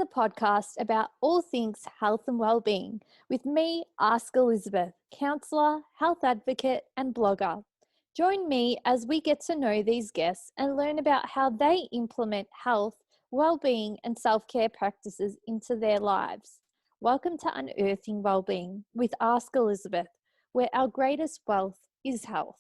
a podcast about all things health and wellbeing with me, Ask Elizabeth, counsellor, health advocate, and blogger. Join me as we get to know these guests and learn about how they implement health, wellbeing, and self-care practices into their lives. Welcome to Unearthing Wellbeing with Ask Elizabeth, where our greatest wealth is health.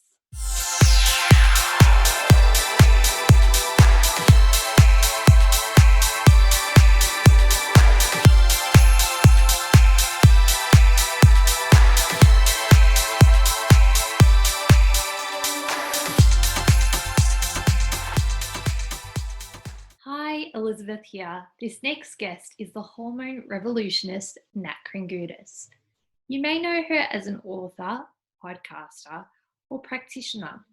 Hi, Elizabeth here. This next guest is the Hormone Revolutionist Nat Kringoudis. You may know her as an author, podcaster, or practitioner.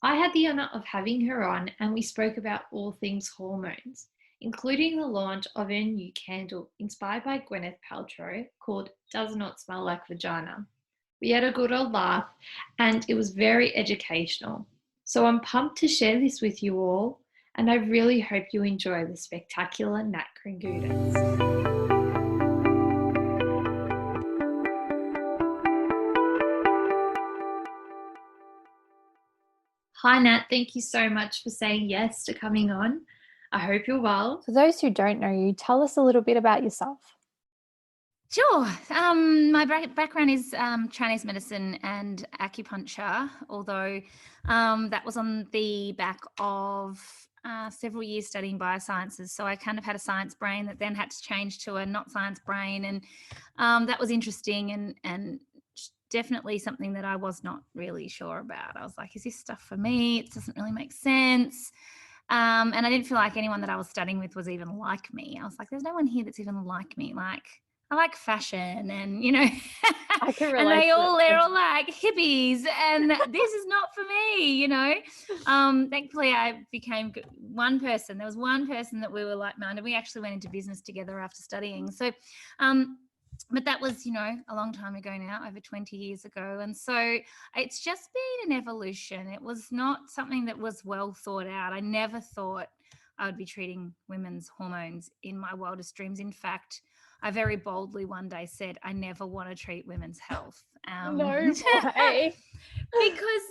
I had the honour of having her on and we spoke about all things hormones, including the launch of her new candle inspired by Gwyneth Paltrow called Does Not Smell Like Vagina. We had a good old laugh and it was very educational. So I'm pumped to share this with you all, and I really hope you enjoy the spectacular Nat Kringoudis. Hi Nat, thank you so much for saying yes to coming on. I hope you're well. For those who don't know you, tell us a little bit about yourself. Sure. My background is Chinese medicine and acupuncture, although that was on the back of several years studying biosciences. So I kind of had a science brain that then had to change to a not science brain. And that was interesting and definitely something that I was not really sure about. I was like, is this stuff for me? It doesn't really make sense. And I didn't feel like anyone that I was studying with was even like me. I was like, there's no one here that's even like me. Like, I like fashion and, you know, I can and relate. they're all like hippies and this is not for me, you know. Thankfully, I became one person. There was one person that we were like-minded. We actually went into business together after studying. So, but that was, you know, a long time ago now, over 20 years ago. And so it's just been an evolution. It was not something that was well thought out. I never thought I would be treating women's hormones in my wildest dreams. In fact, I very boldly one day said, I never want to treat women's health. No way. Because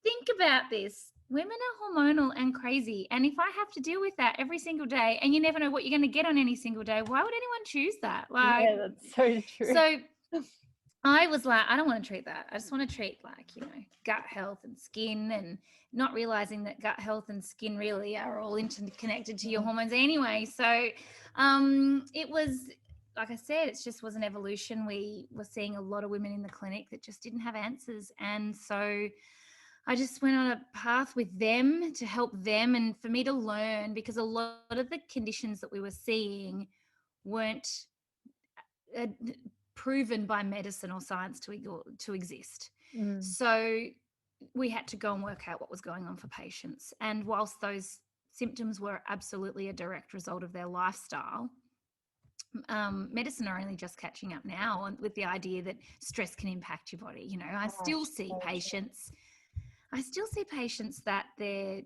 think about this. Women are hormonal and crazy. And if I have to deal with that every single day and you never know what you're going to get on any single day, why would anyone choose that? Like, yeah, that's so true. So I was like, I don't want to treat that. I just want to treat like, you know, gut health and skin, and not realizing that gut health and skin really are all interconnected to your hormones anyway. So it was, like I said, it just was an evolution. We were seeing a lot of women in the clinic that just didn't have answers. And so I just went on a path with them to help them and for me to learn, because a lot of the conditions that we were seeing weren't proven by medicine or science to exist. So we had to go and work out what was going on for patients. And whilst those symptoms were absolutely a direct result of their lifestyle, medicine are only just catching up now with the idea that stress can impact your body. You know, I still see patients that their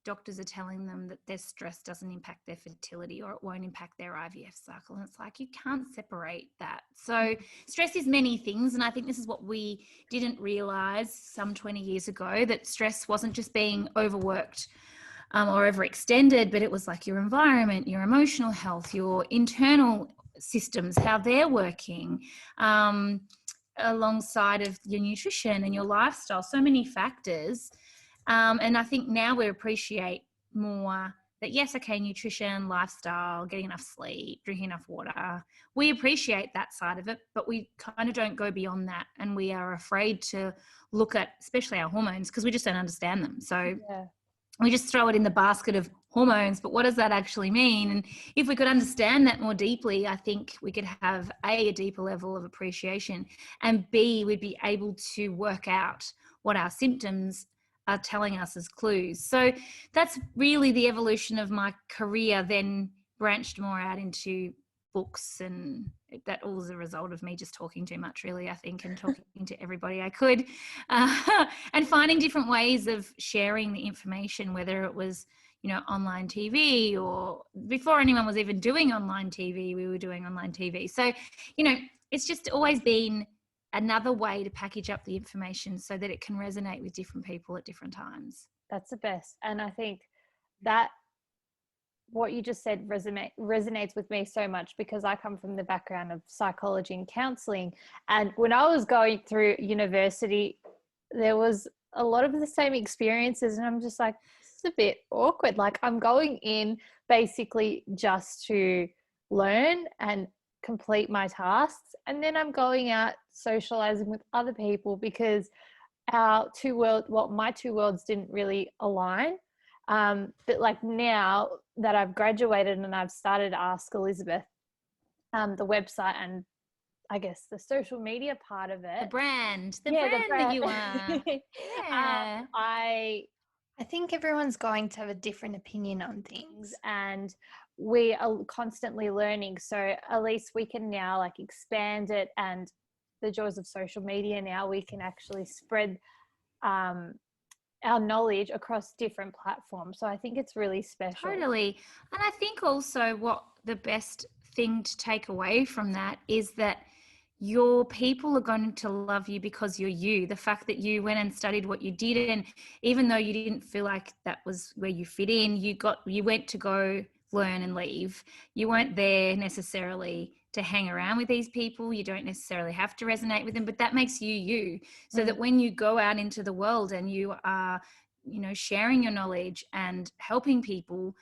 doctors are telling them that their stress doesn't impact their fertility or it won't impact their IVF cycle. And it's like, you can't separate that. So stress is many things. And I think this is what we didn't realize some 20 years ago, that stress wasn't just being overworked or overextended, but it was like your environment, your emotional health, your internal systems, how they're working, alongside of your nutrition and your lifestyle, so many factors. And I think now we appreciate more that, yes, okay, nutrition, lifestyle, getting enough sleep, drinking enough water, we appreciate that side of it, but we kind of don't go beyond that. And we are afraid to look at, especially our hormones, because we just don't understand them. So we just throw it in the basket of hormones, but what does that actually mean? And if we could understand that more deeply, I think we could have a deeper level of appreciation, and B, we'd be able to work out what our symptoms are telling us as clues. So that's really the evolution of my career, then branched more out into books, and that all was a result of me just talking too much, really, I think, and talking to everybody I could, and finding different ways of sharing the information, whether it was, online TV, or before anyone was even doing online TV, we were doing online TV. So, it's just always been another way to package up the information so that it can resonate with different people at different times. That's the best. And I think that what you just said resonates with me so much, because I come from the background of psychology and counseling. And when I was going through university, there was a lot of the same experiences. And I'm just like, this is a bit awkward. Like, I'm going in basically just to learn and complete my tasks. And then I'm going out socializing with other people, because my two worlds didn't really align. But like, now that I've graduated and I've started Ask Elizabeth, the website, and I guess the social media part of it, the brand that you are. Yeah. I think everyone's going to have a different opinion on things, and we are constantly learning. So at least we can now like expand it, and the joys of social media, now we can actually spread our knowledge across different platforms. So I think it's really special. Totally. And I think also what the best thing to take away from that is that your people are going to love you because you're you. The fact that you went and studied what you did, and even though you didn't feel like that was where you fit in, you went to go learn and leave. You weren't there necessarily to hang around with these people. You don't necessarily have to resonate with them, but that makes you you. So that when you go out into the world and you are, sharing your knowledge and helping people,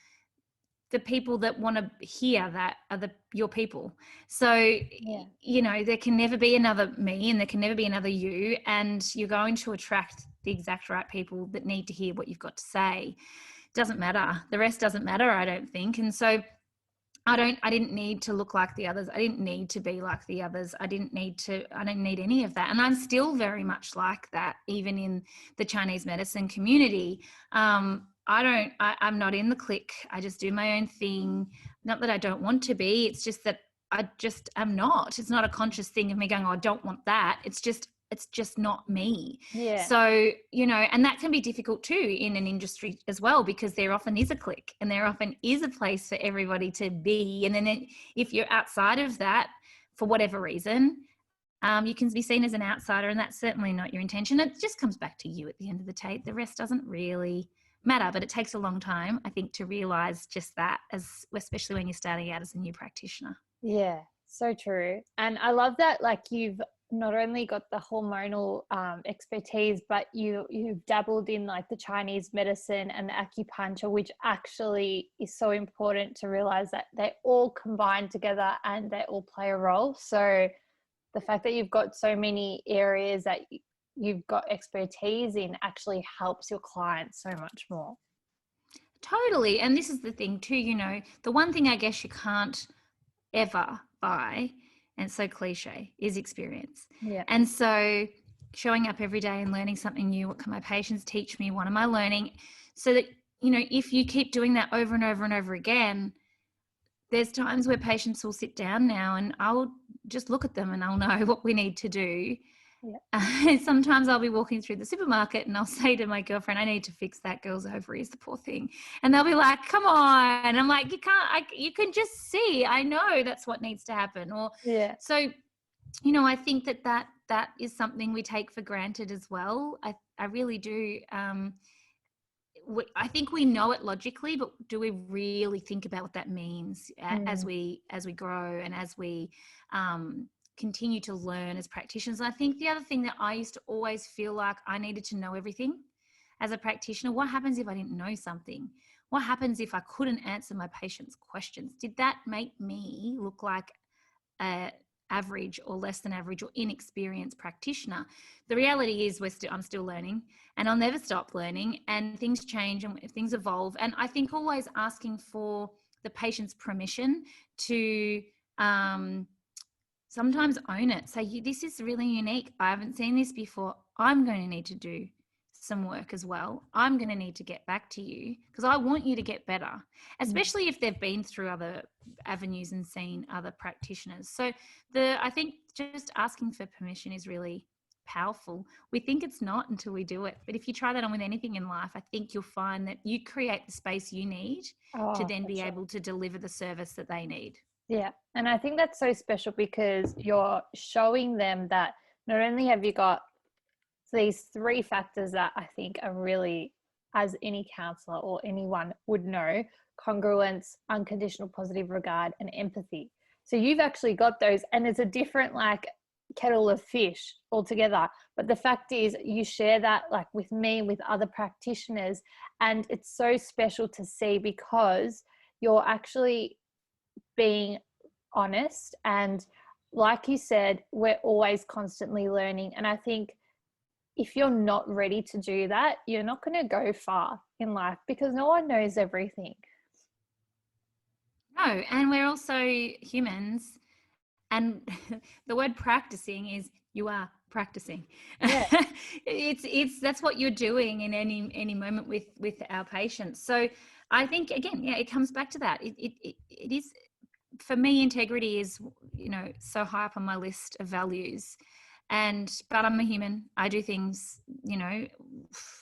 the people that want to hear that are your people. So, there can never be another me, and there can never be another you, and you're going to attract the exact right people that need to hear what you've got to say. Doesn't matter. The rest doesn't matter, I don't think. And so I didn't need to look like the others. I didn't need to be like the others. I didn't need any of that. And I'm still very much like that, even in the Chinese medicine community. I'm not in the clique. I just do my own thing. Not that I don't want to be. It's just that I just am not. It's not a conscious thing of me going, oh, I don't want that. It's just not me. Yeah. So, and that can be difficult too in an industry as well, because there often is a clique and there often is a place for everybody to be. And then if you're outside of that for whatever reason, you can be seen as an outsider, and that's certainly not your intention. It just comes back to you at the end of the day. The rest doesn't really matter, but it takes a long time, I think, to realize just that, especially when you're starting out as a new practitioner. Yeah, so true. And I love that, like, you've not only got the hormonal expertise, but you've dabbled in like the Chinese medicine and the acupuncture, which actually is so important to realize that they all combine together and they all play a role. So the fact that you've got so many areas that you've got expertise in actually helps your clients so much more. Totally. And this is the thing too, the one thing I guess you can't ever buy, and it's so cliche, is experience. Yeah. And so showing up every day and learning something new. What can my patients teach me? What am I learning? So that, if you keep doing that over and over and over again, there's times where patients will sit down now and I'll just look at them and I'll know what we need to do. Yeah. Sometimes I'll be walking through the supermarket and I'll say to my girlfriend, I need to fix that girl's ovaries, the poor thing. And they'll be like, come on. And I'm like, you can just see, I know that's what needs to happen. Or, yeah. So, I think that is something we take for granted as well. I really do. I think we know it logically, but do we really think about what that means as we grow and as we continue to learn as practitioners? And I think the other thing that I used to always feel like I needed to know everything as a practitioner. What happens if I didn't know something? What happens if I couldn't answer my patients' questions? Did that make me look like a average or less than average or inexperienced practitioner? The reality is I'm still learning, and I'll never stop learning, and things change and things evolve. And I think always asking for the patient's permission to sometimes own it. Say, this is really unique. I haven't seen this before. I'm going to need to do some work as well. I'm going to need to get back to you because I want you to get better, especially if they've been through other avenues and seen other practitioners. So I think just asking for permission is really powerful. We think it's not until we do it. But if you try that on with anything in life, I think you'll find that you create the space you need to then be able to deliver the service that they need. Yeah. And I think that's so special because you're showing them that not only have you got these three factors that I think are really, as any counselor or anyone would know, congruence, unconditional positive regard, and empathy. So you've actually got those, and it's a different like kettle of fish altogether. But the fact is you share that like with me, with other practitioners, and it's so special to see because you're actually being honest. And like you said, we're always constantly learning. And I think if you're not ready to do that, you're not going to go far in life because no one knows everything. No, and we're also humans. And the word practicing is you are practicing. Yeah. it's that's what you're doing in any moment with our patients. So I think again, yeah, it comes back to that. It is, for me, integrity is, so high up on my list of values. But I'm a human. I do things,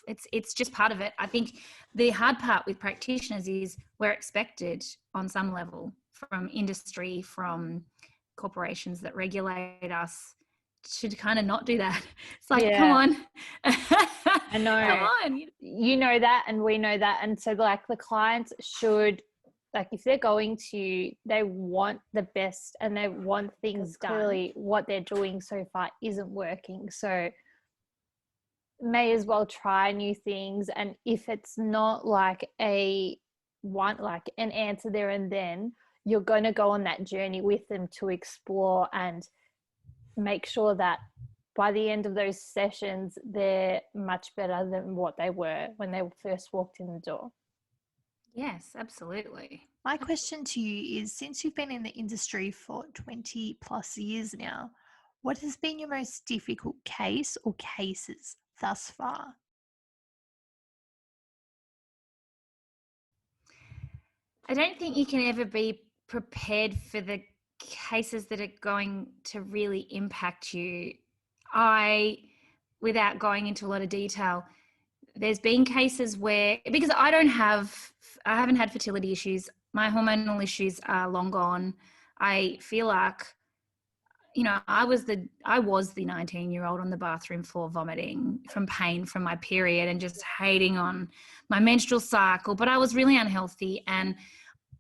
it's just part of it. I think the hard part with practitioners is we're expected on some level from industry, from corporations that regulate us, to kind of not do that. It's like, Yeah. come on. I know. Come on. You know that, and we know that. And so like the clients should, like if they're going to, they want the best and they want things done. Clearly what they're doing so far isn't working. So may as well try new things. And if it's not like an answer there and then, you're going to go on that journey with them to explore and make sure that by the end of those sessions, they're much better than what they were when they first walked in the door. Yes, absolutely. My question to you is, since you've been in the industry for 20 plus years now, what has been your most difficult case or cases thus far? I don't think you can ever be prepared for the cases that are going to really impact you. Without going into a lot of detail, there's been cases where, because I haven't had fertility issues, my hormonal issues are long gone. I feel like, I was the 19-year-old on the bathroom floor vomiting from pain from my period and just hating on my menstrual cycle, but I was really unhealthy and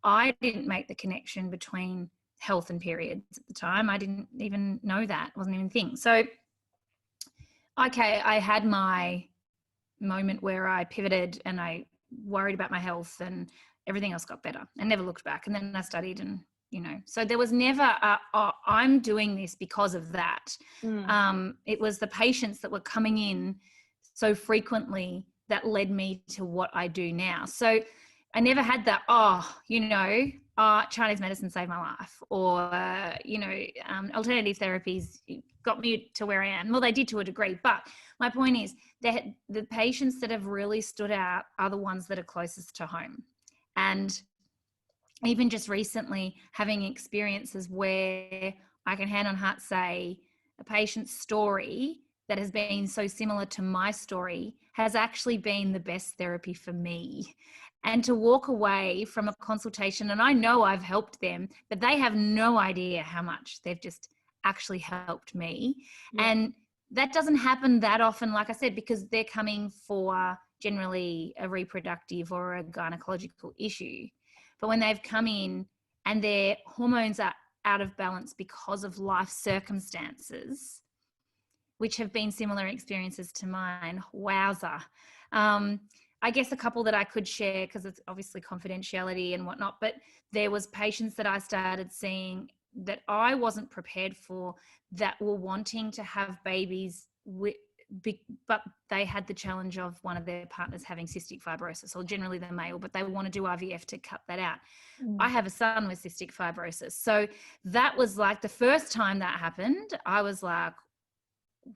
I didn't make the connection between health and periods at the time. I didn't even know that. It wasn't even a thing. So, okay, I had my moment where I pivoted and I worried about my health and everything else got better and never looked back. And then I studied and, so there was never I'm doing this because of that. It was the patients that were coming in so frequently that led me to what I do now. So I never had that, Chinese medicine saved my life, or, alternative therapies got me to where I am. Well, they did to a degree, but my point is that the patients that have really stood out are the ones that are closest to home. And even just recently having experiences where I can hand on heart say a patient's story that has been so similar to my story has actually been the best therapy for me. And to walk away from a consultation, and I know I've helped them, but they have no idea how much they've just actually helped me. Yeah. And that doesn't happen that often, like I said, because they're coming for generally a reproductive or a gynecological issue. But when they've come in and their hormones are out of balance because of life circumstances, which have been similar experiences to mine, wowza. I guess a couple that I could share, because it's obviously confidentiality and whatnot, but there was patients that I started seeing that I wasn't prepared for that were wanting to have babies but they had the challenge of one of their partners having cystic fibrosis, or generally the male, but they want to do IVF to cut that out. I have a son with cystic fibrosis. So that was like the first time that happened, I was like,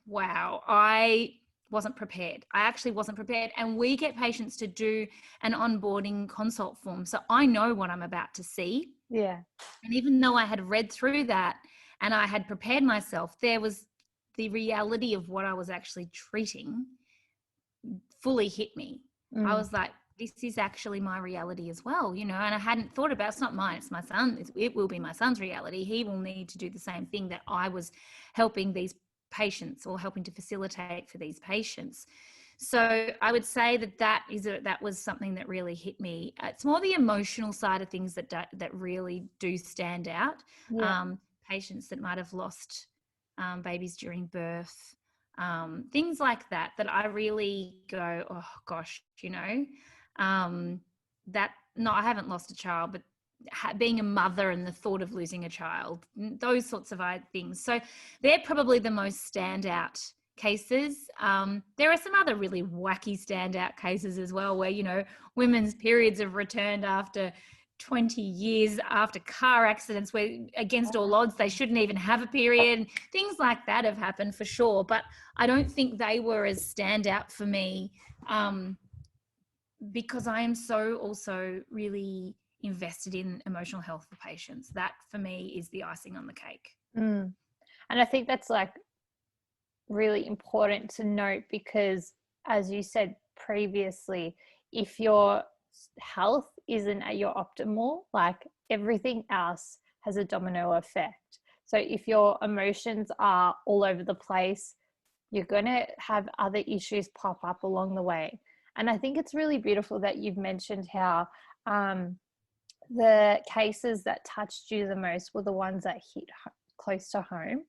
wow, I wasn't prepared. I actually wasn't prepared. And we get patients to do an onboarding consult form. So I know what I'm about to see. Yeah. And even though I had read through that and I had prepared myself, there was the reality of what I was actually treating fully hit me. I was like, this is actually my reality as well, and I hadn't thought about, it's not mine, it's my son. It will be my son's reality. He will need to do the same thing that I was helping these patients or helping to facilitate for these patients. So I would say that was something that really hit me. It's more the emotional side of things that really do stand out. Yeah. Patients that might have lost babies during birth, things like that I really go, oh gosh, I haven't lost a child, but being a mother and the thought of losing a child, those sorts of things. So they're probably the most standout cases. There are some other really wacky standout cases as well, where, women's periods have returned after 20 years after car accidents, where against all odds they shouldn't even have a period. Things like that have happened for sure, but I don't think they were as standout for me, because I am so also really invested in emotional health for patients. That for me is the icing on the cake. And I think that's like really important to note, because as you said previously, if your health isn't at your optimal, like everything else has a domino effect. So if your emotions are all over the place, you're going to have other issues pop up along the way. And I think it's really beautiful that you've mentioned how the cases that touched you the most were the ones that hit close to home,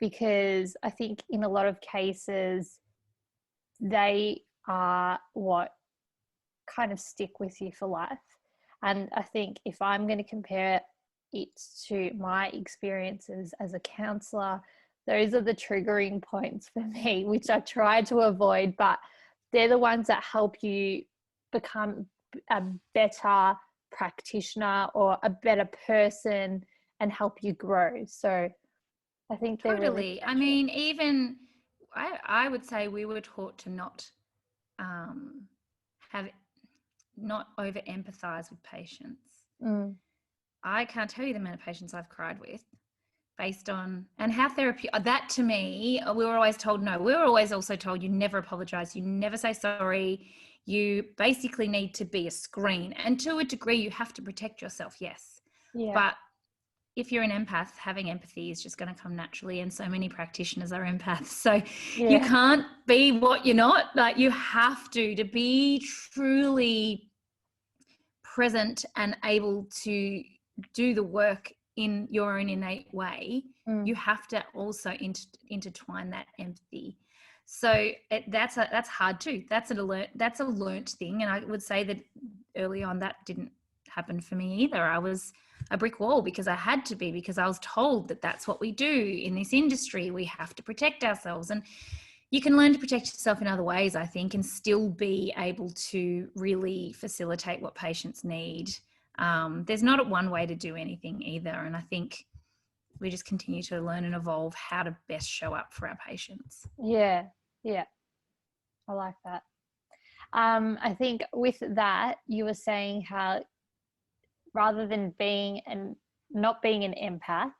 because I think in a lot of cases, they are what kind of stick with you for life. And I think if I'm going to compare it to my experiences as a counsellor, those are the triggering points for me, which I try to avoid, but they're the ones that help you become a better practitioner or a better person and help you grow. So I think they're Totally. really I mean, even I would say we were taught to not over empathize with patients. I can't tell you the amount of patients I've cried with based on, and how therapy, that to me, we were always told no. We were always also told you never apologize, you never say sorry, you basically need to be a screen, and to a degree you have to protect yourself, yes. Yeah. But if you're an empath, having empathy is just going to come naturally, and so many practitioners are empaths. So you can't be what you're not. Like, you have to be truly present and able to do the work in your own innate way. You have to also intertwine that empathy. So that's hard too. That's a learnt thing, and I would say that early on that didn't happen for me either. I was a brick wall because I had to be, because I was told that that's what we do in this industry. We have to protect ourselves, and you can learn to protect yourself in other ways, I think, and still be able to really facilitate what patients need. There's not one way to do anything either, and I think we just continue to learn and evolve how to best show up for our patients. Yeah, I like that. I think with that, you were saying how rather than not being an empath,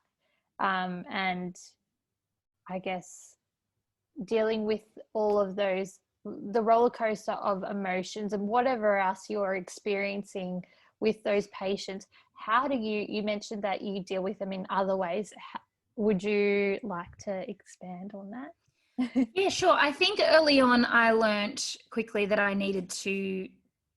and I guess dealing with all of those, the roller coaster of emotions and whatever else you're experiencing with those patients, how do you mentioned that you deal with them in other ways. Would you like to expand on that? Yeah, sure. I think early on I learnt quickly that I needed to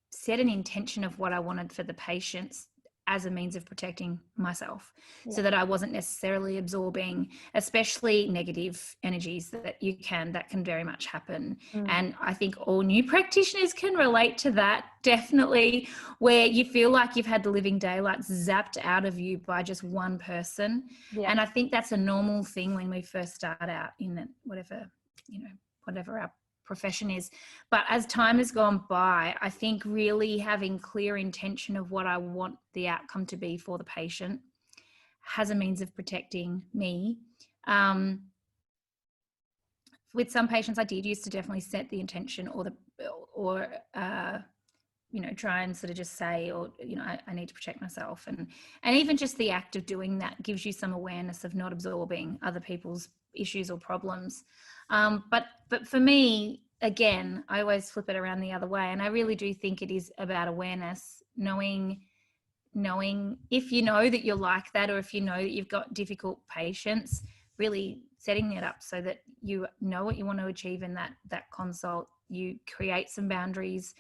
set an intention of what I wanted for the patients as a means of protecting myself, so that I wasn't necessarily absorbing, especially negative energies that can very much happen. And I think all new practitioners can relate to that, definitely, where you feel like you've had the living daylights zapped out of you by just one person. And I think that's a normal thing when we first start out in whatever our profession is. But as time has gone by, I think really having clear intention of what I want the outcome to be for the patient has a means of protecting me. With some patients, I did used to definitely set the intention or try and sort of just say, or, I need to protect myself. And even just the act of doing that gives you some awareness of not absorbing other people's issues or problems. But for me, again, I always flip it around the other way. And I really do think it is about awareness, knowing if you know that you're like that, or if you know that you've got difficult patients, really setting it up so that you know what you want to achieve in that consult. You create some boundaries,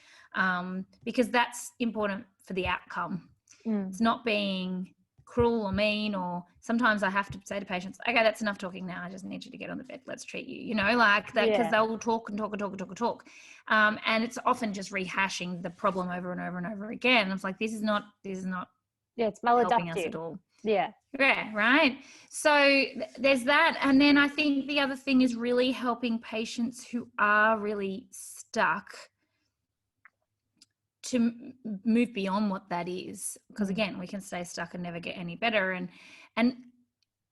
because that's important for the outcome. It's not being cruel or mean, or sometimes I have to say to patients, okay, that's enough talking now. I just need you to get on the bed. Let's treat you, like that, because they'll talk and talk and talk and talk and talk. And it's often just rehashing the problem over and over and over again. It's like, this is not it's maladaptive. Helping us at all. Yeah, right. So there's that. And then I think the other thing is really helping patients who are really stuck to move beyond what that is, because again, we can stay stuck and never get any better. And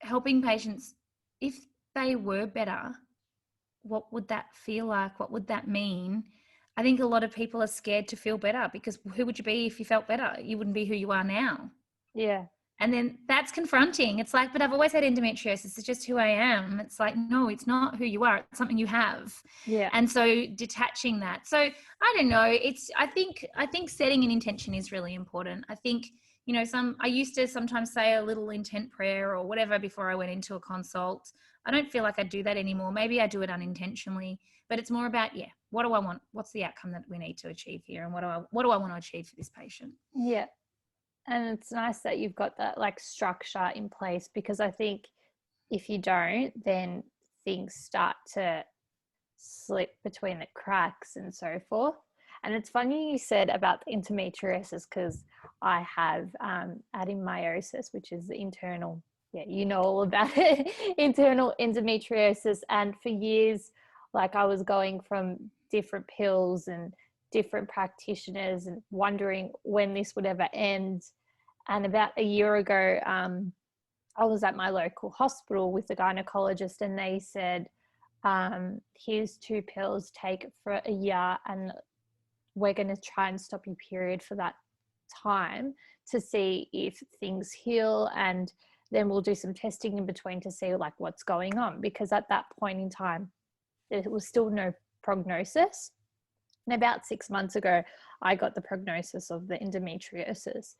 helping patients, if they were better, what would that feel like? What would that mean? I think a lot of people are scared to feel better, because who would you be if you felt better? You wouldn't be who you are now. Yeah. And then that's confronting. It's like, but I've always had endometriosis. It's just who I am. It's like, no, it's not who you are. It's something you have. Yeah. And so detaching that. So I don't know. I think setting an intention is really important. I think, I used to sometimes say a little intent prayer or whatever before I went into a consult. I don't feel like I do that anymore. Maybe I do it unintentionally, but it's more about, what do I want? What's the outcome that we need to achieve here? And what do I want to achieve for this patient? Yeah. And it's nice that you've got that structure in place, because I think if you don't, then things start to slip between the cracks and so forth. And it's funny you said about the endometriosis, because I have adenomyosis, which is the internal, all about it, internal endometriosis. And for years, I was going from different pills and different practitioners and wondering when this would ever end. And about a year ago, I was at my local hospital with a gynecologist, and they said, here's 2 pills, take it for a year, and we're going to try and stop your period for that time to see if things heal, and then we'll do some testing in between to see what's going on, because at that point in time there was still no prognosis. And about 6 months ago, I got the prognosis of the endometriosis.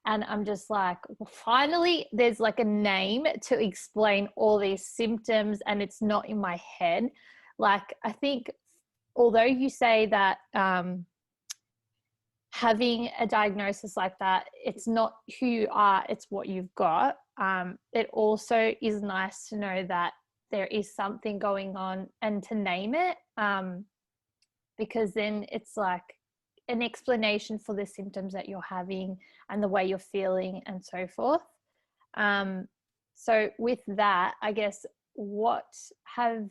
And I'm just like, well, finally, there's a name to explain all these symptoms, and it's not in my head. I think, although you say that having a diagnosis like that, it's not who you are, it's what you've got. It also is nice to know that there is something going on and to name it, because then it's an explanation for the symptoms that you're having and the way you're feeling and so forth. So with that, I guess, what have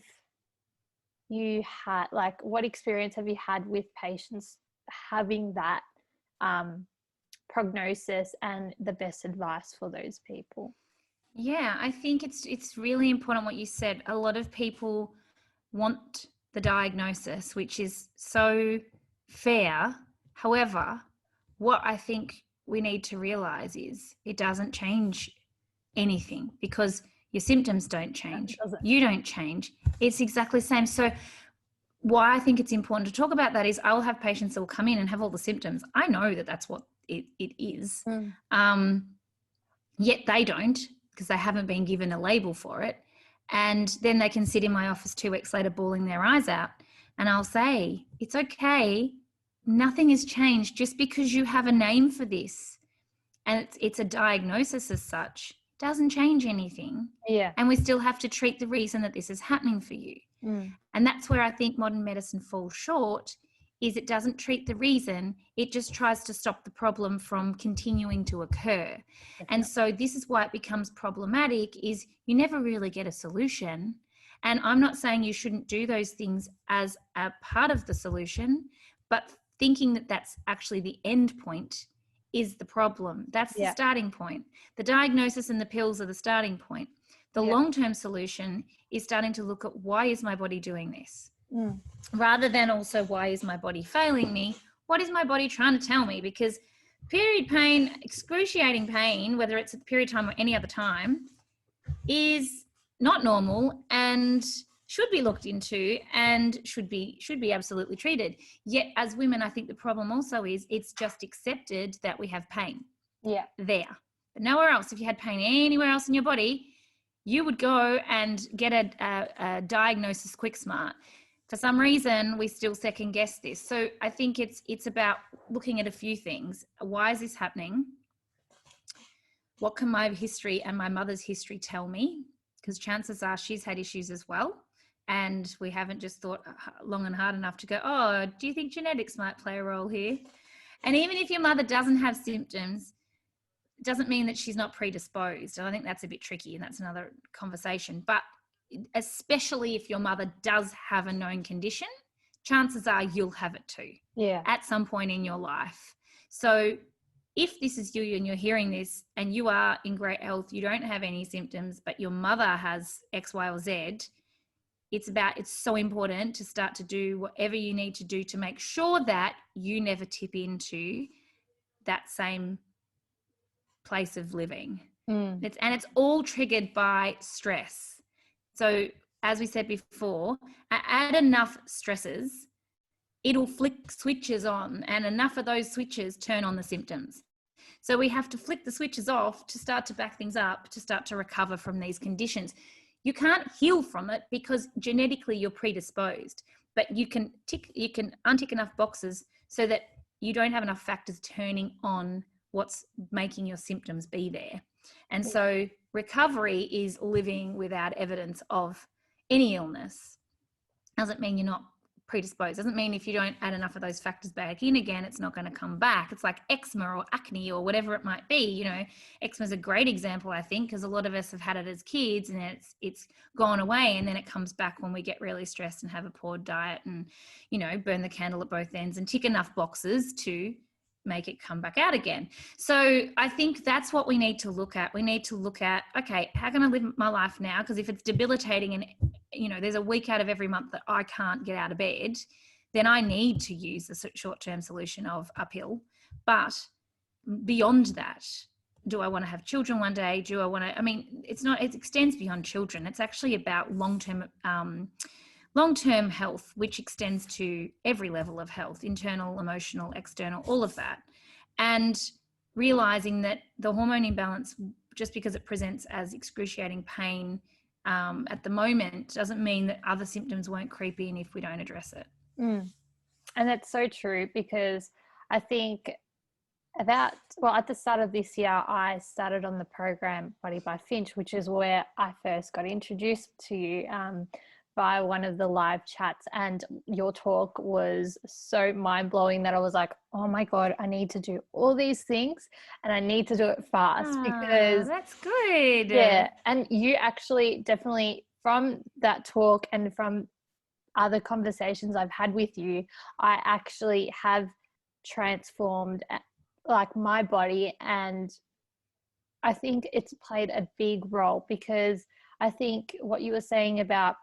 you had, what experience have you had with patients having that prognosis, and the best advice for those people? Yeah, I think it's really important what you said. A lot of people want the diagnosis, which is so fair. However, what I think we need to realize is it doesn't change anything, because your symptoms don't change. You don't change. It's exactly the same. So why I think it's important to talk about that is I will have patients that will come in and have all the symptoms. I know that that's what it is. Yet they don't, because they haven't been given a label for it. And then they can sit in my office 2 weeks later bawling their eyes out. And I'll say, it's okay. Nothing has changed just because you have a name for this. And it's a diagnosis as such. Doesn't change anything. Yeah. And we still have to treat the reason that this is happening for you. And that's where I think modern medicine falls short, is it doesn't treat the reason, it just tries to stop the problem from continuing to occur. And so this is why it becomes problematic, is you never really get a solution. And I'm not saying you shouldn't do those things as a part of the solution, but thinking that that's actually the end point is the problem. That's the starting point. The diagnosis and the pills are the starting point. The long-term solution is starting to look at, why is my body doing this? Rather than also, why is my body failing me? what is my body trying to tell me? Because period pain, excruciating pain, whether it's at the period time or any other time, is not normal and should be looked into and should be absolutely treated. Yet as women, I think the problem also is it's just accepted that we have pain. Yeah. There. But nowhere else. If you had pain anywhere else in your body, you would go and get a diagnosis quick smart. For some reason, we still second guess this. So I think it's about looking at a few things. Why is this happening? What can my history and my mother's history tell me? Because chances are she's had issues as well. And we haven't just thought long and hard enough to go, oh, do you think genetics might play a role here? And even if your mother doesn't have symptoms, it doesn't mean that she's not predisposed. And I think that's a bit tricky, and that's another conversation. But especially if your mother does have a known condition, chances are you'll have it too. Yeah. At some point in your life. So if this is you and you're hearing this and you are in great health, you don't have any symptoms, but your mother has X, Y, or Z, it's so important to start to do whatever you need to do to make sure that you never tip into that same place of living. It's all triggered by stress. So as we said before, add enough stresses, it'll flick switches on, and enough of those switches turn on the symptoms. So we have to flick the switches off to start to back things up, to start to recover from these conditions. You can't heal from it because genetically you're predisposed, but you can untick enough boxes so that you don't have enough factors turning on what's making your symptoms be there. And so recovery is living without evidence of any illness. Doesn't mean you're not predisposed. Doesn't mean if you don't add enough of those factors back in again, it's not going to come back. It's like eczema or acne or whatever it might be. You know, eczema is a great example, I think, because a lot of us have had it as kids and it's gone away, and then it comes back when we get really stressed and have a poor diet and, you know, burn the candle at both ends and tick enough boxes to make it come back out again. So I think that's what we need to look at. We need to look at, okay, how can I live my life now? Because if it's debilitating and, you know, there's a week out of every month that I can't get out of bed, then I need to use the short-term solution of uphill. But beyond that, do I want to have children one day? Do I want to, I mean, it extends beyond children. It's actually about long-term health, which extends to every level of health, internal, emotional, external, all of that. And realizing that the hormone imbalance, just because it presents as excruciating pain at the moment, doesn't mean that other symptoms won't creep in if we don't address it. And that's so true, because I think at the start of this year, I started on the program Body by Finch, which is where I first got introduced to you by one of the live chats, and your talk was so mind-blowing that I was like, oh my God, I need to do all these things and I need to do it fast. Because that's good. Yeah. And you actually definitely, from that talk and from other conversations I've had with you, I actually have transformed like my body, and I think it's played a big role, because I think what you were saying about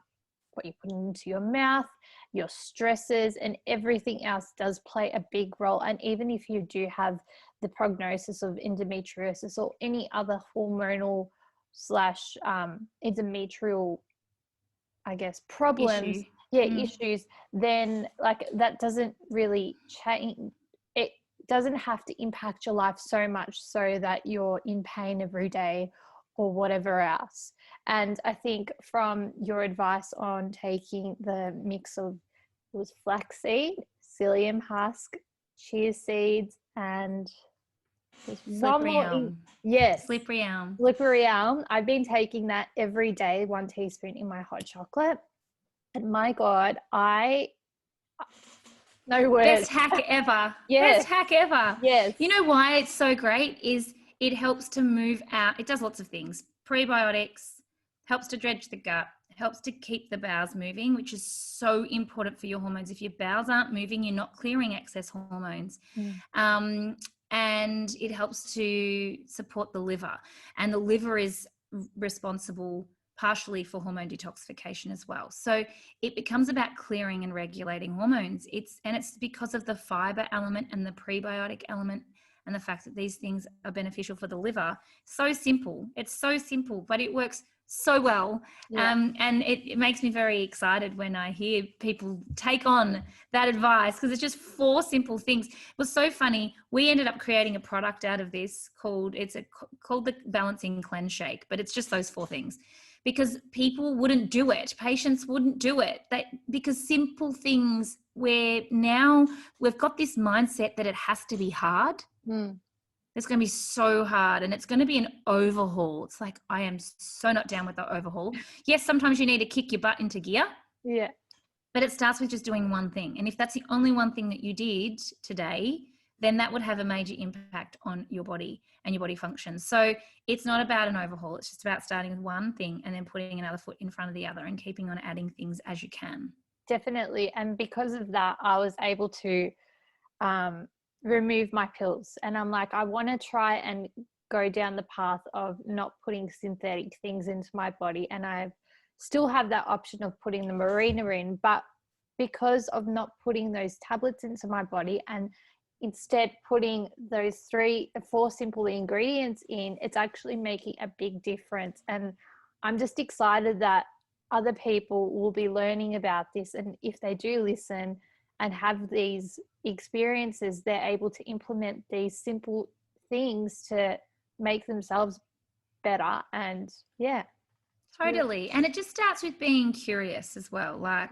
what you put into your mouth, your stresses and everything else does play a big role. And even if you do have the prognosis of endometriosis or any other hormonal / endometrial, I guess, problems, issues, then like that doesn't really change. It doesn't have to impact your life so much so that you're in pain every day or whatever else. And I think from your advice on taking the mix of, it was flaxseed, psyllium husk, chia seeds, and slippery elm. Yes. Slippery elm. Slippery elm. I've been taking that every day, 1 teaspoon in my hot chocolate. And my God, no words. Best hack ever. Yes. Best hack ever. Yes. You know why it's so great is it helps to move out. It does lots of things. Prebiotics, helps to dredge the gut, helps to keep the bowels moving, which is so important for your hormones. If your bowels aren't moving, you're not clearing excess hormones. And it helps to support the liver. And the liver is responsible partially for hormone detoxification as well. So it becomes about clearing and regulating hormones. It's because of the fiber element and the prebiotic element and the fact that these things are beneficial for the liver. So simple. It's so simple, but it works so well. Yeah. And it makes me very excited when I hear people take on that advice, because it's just 4 simple things. It was so funny. We ended up creating a product out of this called the Balancing Cleanse Shake, but it's just those 4 things. Because people wouldn't do it. Patients wouldn't do it. Because simple things, where now we've got this mindset that it has to be hard. It's going to be so hard, and it's going to be an overhaul. It's like, I am so not down with the overhaul. Yes, sometimes you need to kick your butt into gear. Yeah. But it starts with just doing one thing. And if that's the only one thing that you did today, then that would have a major impact on your body and your body function. So it's not about an overhaul. It's just about starting with one thing and then putting another foot in front of the other and keeping on adding things as you can. Definitely. And because of that, I was able to remove my pills. And I'm like, I want to try and go down the path of not putting synthetic things into my body. And I still have that option of putting the Mirena in, but because of not putting those tablets into my body and instead putting those 4 simple ingredients in, it's actually making a big difference. And I'm just excited that other people will be learning about this, and if they do listen and have these experiences, they're able to implement these simple things to make themselves better. And yeah, Totally. And it just starts with being curious as well. Like,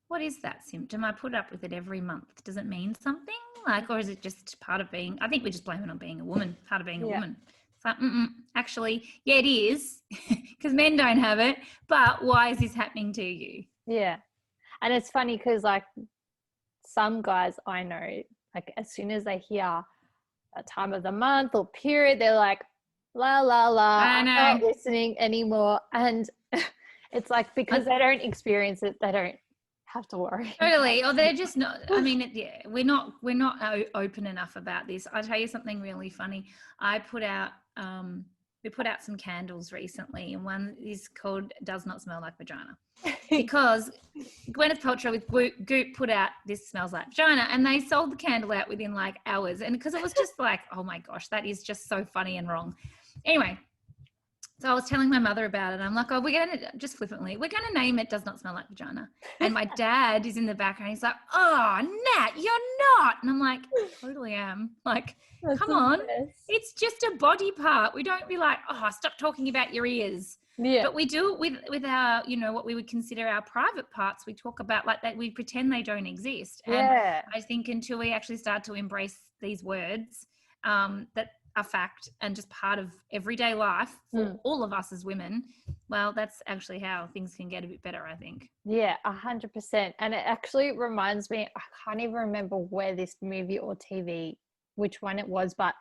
what is that symptom? I put up with it every month. Does it mean something? Like, or is it just part of being, I think we just blame it on being a woman, part of being a woman. It's like, actually, yeah, it is, because men don't have it, but why is this happening to you? Yeah. And it's funny because like some guys I know, like as soon as they hear a time of the month or period, they're like, la, la, la, I'm not listening anymore. And it's like, because they don't experience it, they don't have to worry. Totally. Or they're just not, I mean, yeah, we're not open enough about this. I'll tell you something really funny. We put out some candles recently, and one is called Does Not Smell Like Vagina, because Gwyneth Paltrow with Goop put out This Smells Like Vagina, and they sold the candle out within like hours. And because it was just like, oh my gosh, that is just so funny and wrong. Anyway, so I was telling my mother about it. I'm like, oh, we're going to, just flippantly, we're going to name it Does Not Smell Like Vagina. And my dad is in the background. He's like, oh, Nat, you're not. And I'm like, totally am. Like, come on. It's just a body part. We don't be like, oh, stop talking about your ears. Yeah. But we do it with our, what we would consider our private parts. We talk about like that. We pretend they don't exist. Yeah. And I think until we actually start to embrace these words, that a fact and just part of everyday life for all of us as women, well, that's actually how things can get a bit better, I think. Yeah, 100%. And it actually reminds me, I can't even remember where this movie or TV, which one it was, but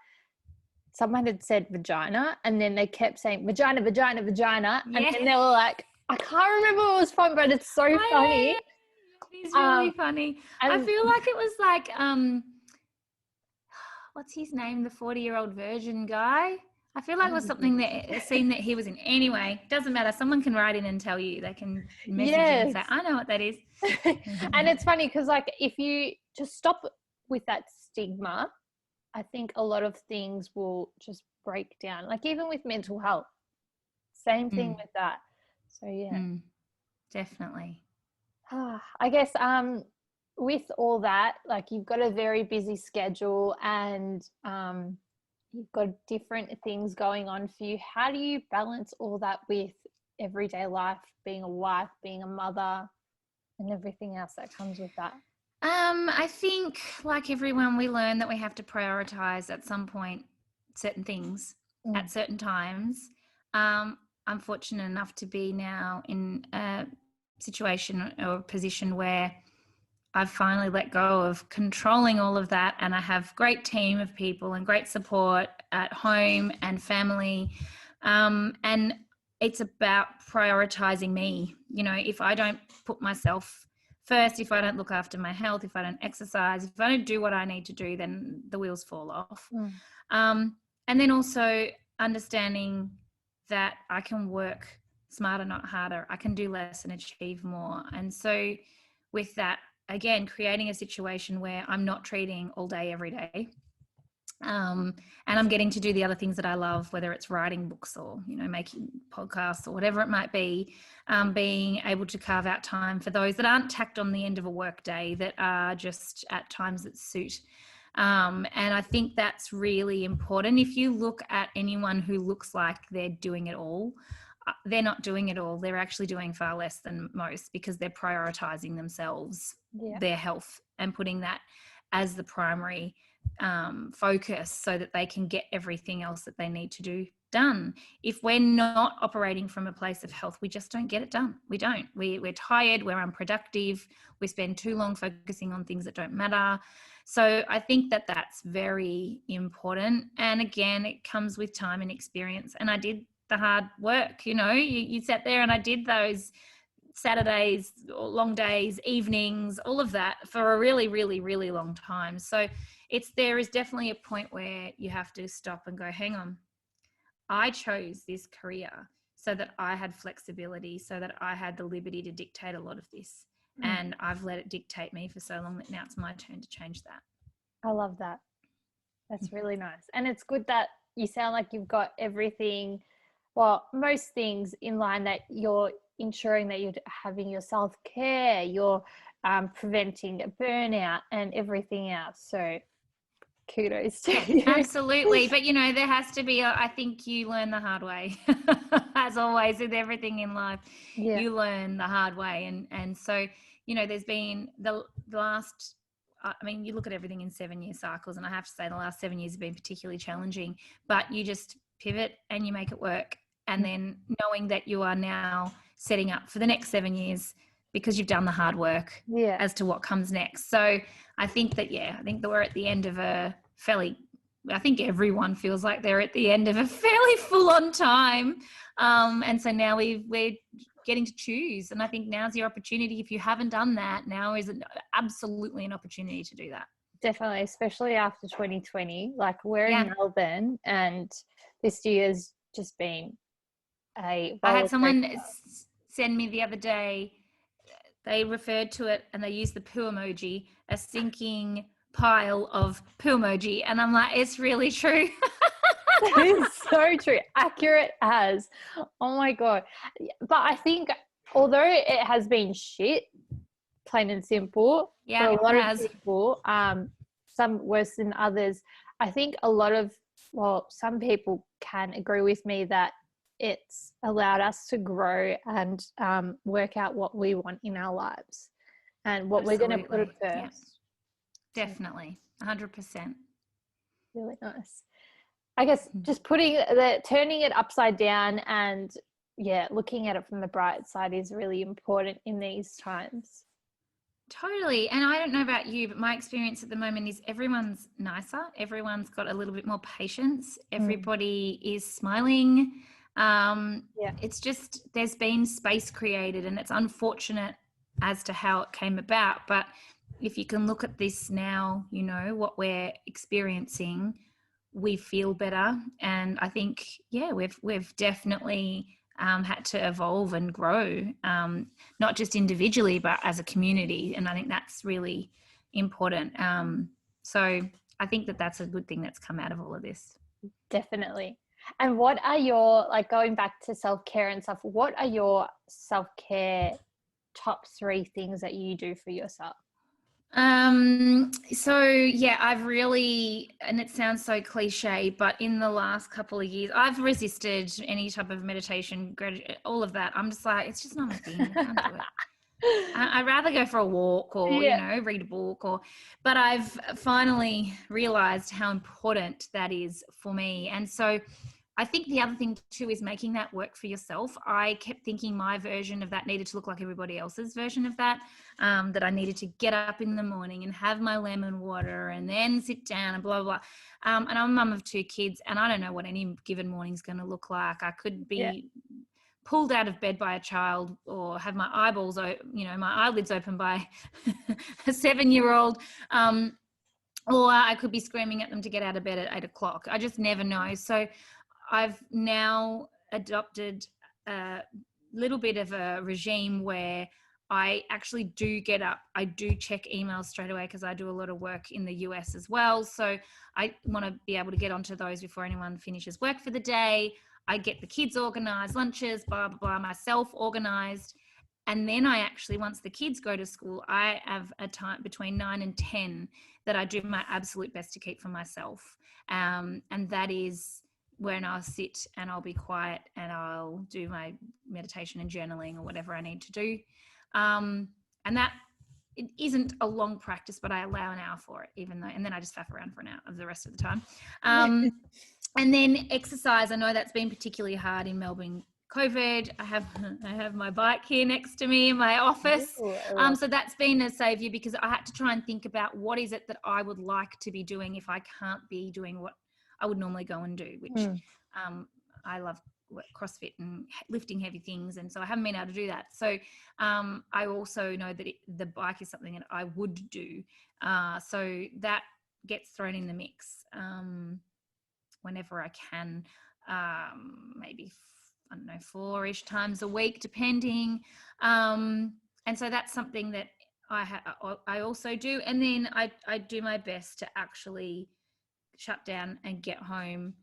someone had said vagina, and then they kept saying vagina, vagina, vagina. Yeah. And then they were like, I can't remember what it was from, but it's so funny. It's really funny. I feel like it was like, what's his name? The 40-year-old virgin guy. I feel like it was something a scene that he was in. Anyway, doesn't matter. Someone can write in and tell you. They can message and say, I know what that is. And it's funny because like if you just stop with that stigma, I think a lot of things will just break down. Like even with mental health, same thing with that. So yeah. Definitely. I guess with all that, like you've got a very busy schedule and you've got different things going on for you. How do you balance all that with everyday life, being a wife, being a mother, and everything else that comes with that? I think like everyone, we learn that we have to prioritize at some point certain things at certain times. I'm fortunate enough to be now in a situation or a position where I've finally let go of controlling all of that, and I have a great team of people and great support at home and family. And it's about prioritizing me. If I don't put myself first, if I don't look after my health, if I don't exercise, if I don't do what I need to do, then the wheels fall off. And then also understanding that I can work smarter, not harder. I can do less and achieve more. And so with that, again, creating a situation where I'm not treating all day, every day. And I'm getting to do the other things that I love, whether it's writing books or, making podcasts or whatever it might be, being able to carve out time for those that aren't tacked on the end of a work day, that are just at times that suit. And I think that's really important. If you look at anyone who looks like they're doing it all, they're not doing it all. They're actually doing far less than most, because they're prioritizing themselves, their health, and putting that as the primary focus, so that they can get everything else that they need to do done. If we're not operating from a place of health, we just don't get it done. We don't. We're tired, we're unproductive, we spend too long focusing on things that don't matter. So I think that that's very important. And again, it comes with time and experience. And I did the hard work, you sat there, and I did those Saturdays, long days, evenings, all of that for a really, really, really long time. So there is definitely a point where you have to stop and go, hang on, I chose this career so that I had flexibility, so that I had the liberty to dictate a lot of this. And I've let it dictate me for so long that now it's my turn to change that. I love that. That's really nice. And it's good that you sound like you've got everything, well, most things in line, that you're ensuring that you're having your self-care, you're preventing a burnout and everything else. So kudos to you. Absolutely. But, there has to be, I think you learn the hard way, as always with everything in life. You learn the hard way. And so, there's been the last, you look at everything in 7-year cycles, and I have to say the last 7 years have been particularly challenging, but you just pivot and you make it work. And then knowing that you are now setting up for the next 7 years because you've done the hard work as to what comes next. So I think that we're at the end of I think everyone feels like they're at the end of a fairly full-on time. And so now we're getting to choose. And I think now's your opportunity. If you haven't done that, now is absolutely an opportunity to do that. Definitely, especially after 2020. Like, we're in Melbourne, and this year's just been I had someone send me the other day, they referred to it, and they used the poo emoji, a sinking pile of poo emoji. And I'm like, it's really true. That is so true. Accurate as, oh my God. But I think, although it has been shit, plain and simple, for a lot of people, some worse than others, I think some people can agree with me that it's allowed us to grow and work out what we want in our lives and what we're going to put first. Yeah. Definitely, 100%. Really nice. I guess just turning it upside down and looking at it from the bright side is really important in these times. Totally. And I don't know about you, but my experience at the moment is everyone's nicer. Everyone's got a little bit more patience. Everybody is smiling. It's just, there's been space created, and it's unfortunate as to how it came about. But if you can look at this now, what we're experiencing, we feel better. And I think, we've definitely had to evolve and grow, not just individually, but as a community. And I think that's really important. So I think that that's a good thing that's come out of all of this. Definitely. And what are your, going back to self-care and stuff, what are your self-care top 3 things that you do for yourself? I've really, and it sounds so cliche, but in the last couple of years, I've resisted any type of meditation, all of that. I'm just like, it's just not my thing. I can't do it. I'd rather go for a walk or, read a book but I've finally realized how important that is for me. And so I think the other thing too is making that work for yourself. I kept thinking my version of that needed to look like everybody else's version of that, that I needed to get up in the morning and have my lemon water and then sit down and blah, blah, blah. And I'm a mum of 2 kids, and I don't know what any given morning's going to look like. I could be pulled out of bed by a child, or have my eyeballs, my eyelids open by a 7-year-old, or I could be screaming at them to get out of bed at 8 o'clock. I just never know. So I've now adopted little bit of a regime where I actually do get up. I do check emails straight away because I do a lot of work in the US as well. So I want to be able to get onto those before anyone finishes work for the day. I get the kids organized, lunches, blah, blah, blah, myself organized. And then I actually, once the kids go to school, I have a time between 9 and 10 that I do my absolute best to keep for myself. And that is when I'll sit and I'll be quiet and I'll do my meditation and journaling or whatever I need to do. And that it isn't a long practice, but I allow an hour for it, and then I just faff around for an hour of the rest of the time. And then exercise. I know that's been particularly hard in Melbourne COVID. I have my bike here next to me in my office. So that's been a savior because I had to try and think about what is it that I would like to be doing if I can't be doing what I would normally go and do, which I love CrossFit and lifting heavy things, and so I haven't been able to do that. So I also know that the bike is something that I would do, so that gets thrown in the mix whenever I can, maybe I don't know, 4-ish times a week depending, and so that's something that I also do. And then I do my best to actually shut down and get home,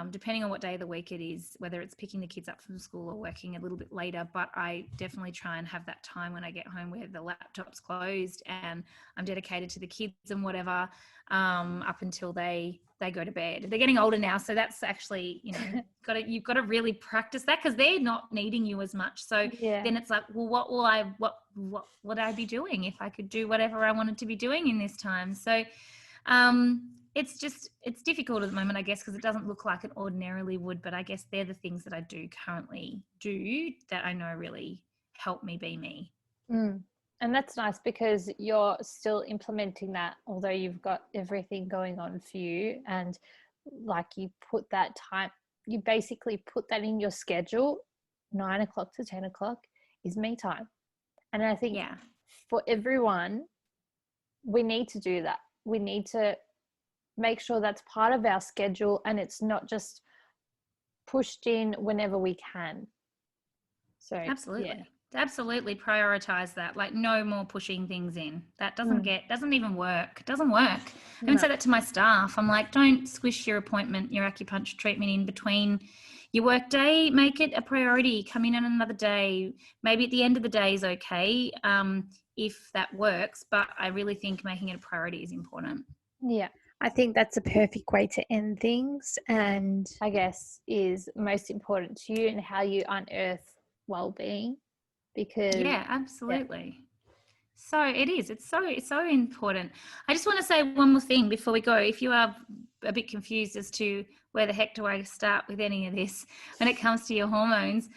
depending on what day of the week it is, whether it's picking the kids up from school or working a little bit later. But I definitely try and have that time when I get home where the laptop's closed and I'm dedicated to the kids and whatever, up until they go to bed. They're getting older now, so that's actually, you've got to really practice that because they're not needing you as much. So then it's like, well, what would I be doing if I could do whatever I wanted to be doing in this time? So it's difficult at the moment, I guess, because it doesn't look like it ordinarily would, but I guess they're the things that I do currently do that I know really help me be me. And that's nice because you're still implementing that, although you've got everything going on for you, and like you put that time, you basically put that in your schedule. 9 o'clock to 10 o'clock is me time. And I think for everyone, we need to do that. We need to make sure that's part of our schedule and it's not just pushed in whenever we can. So absolutely prioritize that. Like, no more pushing things in. That doesn't even work. It doesn't work. I even say that to my staff. I'm like, don't squish your appointment, your acupuncture treatment in between your work day. Make it a priority. Come in on another day. Maybe at the end of the day is okay, if that works, but I really think making it a priority is important. Yeah. I think that's a perfect way to end things, and I guess is most important to you and how you unearth well-being, because absolutely. So it is. It's so important. I just want to say one more thing before we go. If you are a bit confused as to where the heck do I start with any of this when it comes to your hormones,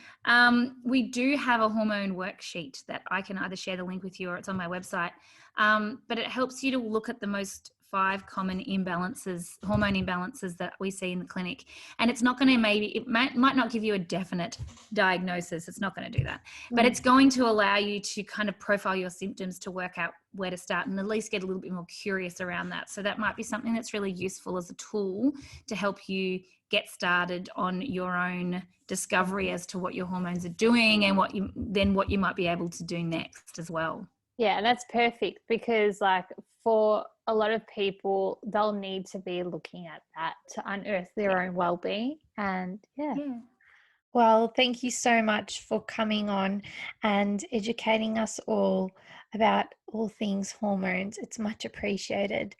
we do have a hormone worksheet that I can either share the link with you or it's on my website. But it helps you to look at the most 5 common imbalances, hormone imbalances that we see in the clinic. And it's not going to, it might not give you a definite diagnosis. It's not going to do that. But it's going to allow you to kind of profile your symptoms to work out where to start and at least get a little bit more curious around that. So that might be something that's really useful as a tool to help you get started on your own discovery as to what your hormones are doing and what you might be able to do next as well. Yeah, that's perfect because like for a lot of people, they'll need to be looking at that to unearth their own well-being. And well, thank you so much for coming on and educating us all about all things hormones. It's much appreciated.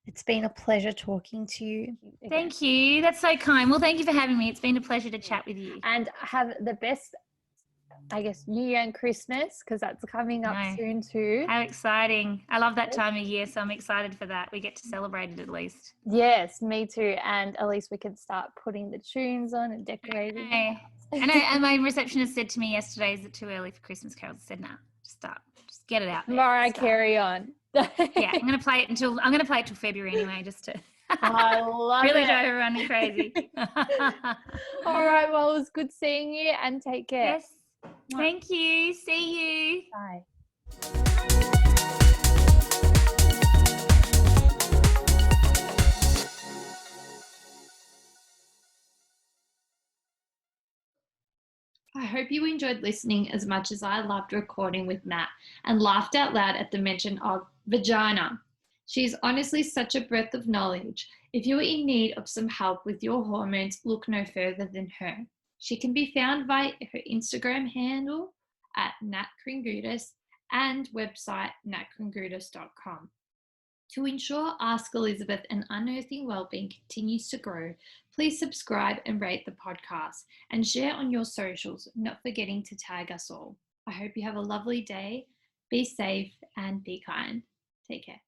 It's been a pleasure talking to you. Thank you. That's so kind. Well, thank you for having me. It's been a pleasure to chat with you. And have the best, I guess, New Year and Christmas, because that's coming up soon too. How exciting. I love that time of year, so I'm excited for that. We get to celebrate it at least. Yes, me too. And at least we can start putting the tunes on and decorating. Okay. I know, and my receptionist said to me yesterday, is it too early for Christmas carols? I said, no, just start. Just get it out there. Mariah Carey on. Yeah, I'm going to play it till February anyway, just to I love really it. drive everyone crazy. All right, well, it was good seeing you and take care. Yes. Thank you. See you. Bye. I hope you enjoyed listening as much as I loved recording with Nat and laughed out loud at the mention of vagina. She's honestly such a breadth of knowledge. If you're in need of some help with your hormones, look no further than her. She can be found via her Instagram handle at Nat Kringoudis and website natkringoudis.com. To ensure Ask Elizabeth and Unearthing Wellbeing continues to grow, please subscribe and rate the podcast and share on your socials, not forgetting to tag us all. I hope you have a lovely day. Be safe and be kind. Take care.